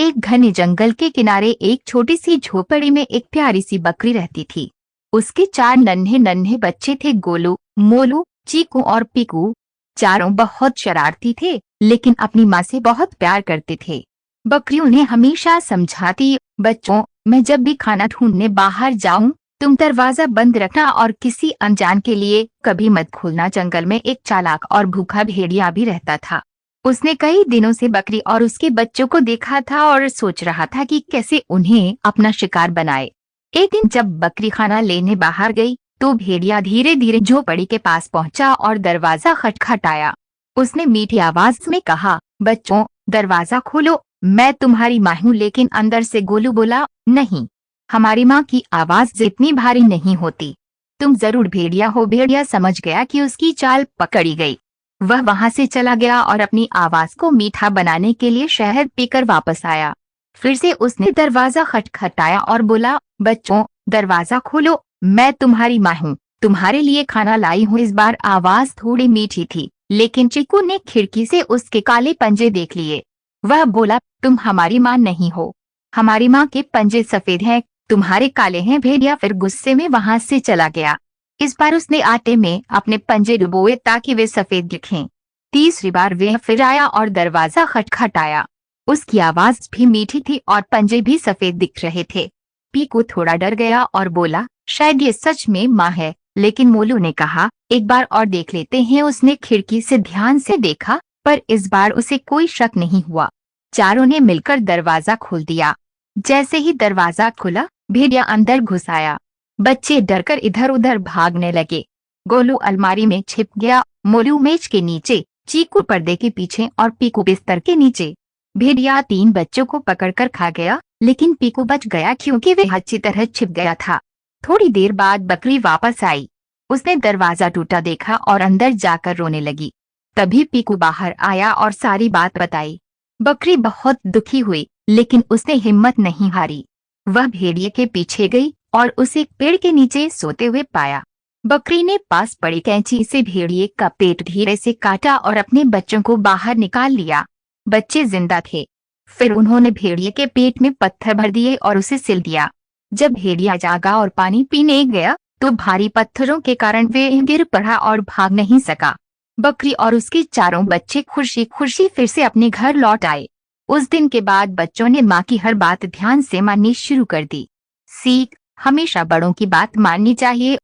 एक घने जंगल के किनारे एक छोटी सी झोपड़ी में एक प्यारी सी बकरी रहती थी। उसके 4 नन्हे नन्हे बच्चे थे, गोलू, मोलू, चीकू और पीकू। चारों बहुत शरारती थे, लेकिन अपनी माँ से बहुत प्यार करते थे। बकरी उन्हें हमेशा समझाती, बच्चों, मैं जब भी खाना ढूंढने बाहर जाऊं, तुम दरवाजा बंद रखना और किसी अनजान के लिए कभी मत खोलना। जंगल में एक चालाक और भूखा भेड़िया भी रहता था। उसने कई दिनों से बकरी और उसके बच्चों को देखा था और सोच रहा था कि कैसे उन्हें अपना शिकार बनाए। एक दिन जब बकरी खाना लेने बाहर गई, तो भेड़िया धीरे धीरे झोपड़ी के पास पहुंचा और दरवाजा खटखटाया। उसने मीठी आवाज में कहा, बच्चों, दरवाजा खोलो, मैं तुम्हारी माँ हूँ। लेकिन अंदर से गोलू बोला, नहीं, हमारी माँ की आवाज जितनी भारी नहीं होती। तुम जरूर भेड़िया हो। भेड़िया समझ गया कि उसकी चाल पकड़ी गई। वह वहां से चला गया और अपनी आवाज को मीठा बनाने के लिए शहद पीकर वापस आया। फिर से उसने दरवाजा खटखटाया और बोला, बच्चों, दरवाजा खोलो, मैं तुम्हारी माँ हूँ, तुम्हारे लिए खाना लाई हूँ। इस बार आवाज थोड़ी मीठी थी, लेकिन चीकू ने खिड़की से उसके काले पंजे देख लिए। वह बोला, तुम हमारी माँ नहीं हो, हमारी माँ के पंजे सफेद हैं, तुम्हारे काले हैं। भेड़िया फिर गुस्से में वहां से चला गया। इस बार उसने आटे में अपने पंजे डुबोए ताकि वे सफेद दिखें। तीसरी बार वह फिर आया और दरवाजा खटखटाया। उसकी आवाज भी मीठी थी और पंजे भी सफेद दिख रहे थे। पीकू थोड़ा डर गया और बोला, शायद ये सच में माँ है। लेकिन मोलू ने कहा, एक बार और देख लेते हैं। उसने खिड़की से ध्यान से देखा, पर इस बार उसे कोई शक नहीं हुआ। चारों ने मिलकर दरवाजा खोल दिया। जैसे ही दरवाजा खुला, भेड़िया अंदर घुस आया। बच्चे डरकर इधर उधर भागने लगे। गोलू अलमारी में छिप गया, मोलू मेज के नीचे, चीकू पर्दे के पीछे और पीकू बिस्तर के नीचे। भेड़िया 3 बच्चों को पकड़कर खा गया, लेकिन पीकू बच गया क्योंकि वह अच्छी तरह छिप गया था। थोड़ी देर बाद बकरी वापस आई। उसने दरवाजा टूटा देखा और अंदर जाकर रोने लगी। तभी पीकू बाहर आया और सारी बात बताई। बकरी बहुत दुखी हुई, लेकिन उसने हिम्मत नहीं हारी। वह भेड़िए के पीछे गई और उसे पेड़ के नीचे सोते हुए पाया। बकरी ने पास पड़ी कैंची से भेड़िए का पेट धीरे से काटा और अपने बच्चों को बाहर निकाल लिया। बच्चे जिंदा थे। फिर उन्होंने भेड़िए के पेट में पत्थर भर दिए और उसे सिल दिया। जब भेड़िया जागा और पानी पीने गया, तो भारी पत्थरों के कारण वे गिर पड़ा और भाग नहीं सका। बकरी और उसके चारों बच्चे खुशी खुशी फिर से अपने घर लौट आए। उस दिन के बाद बच्चों ने माँ की हर बात ध्यान से माननी शुरू कर दी। सीख, हमेशा बड़ों की बात माननी चाहिए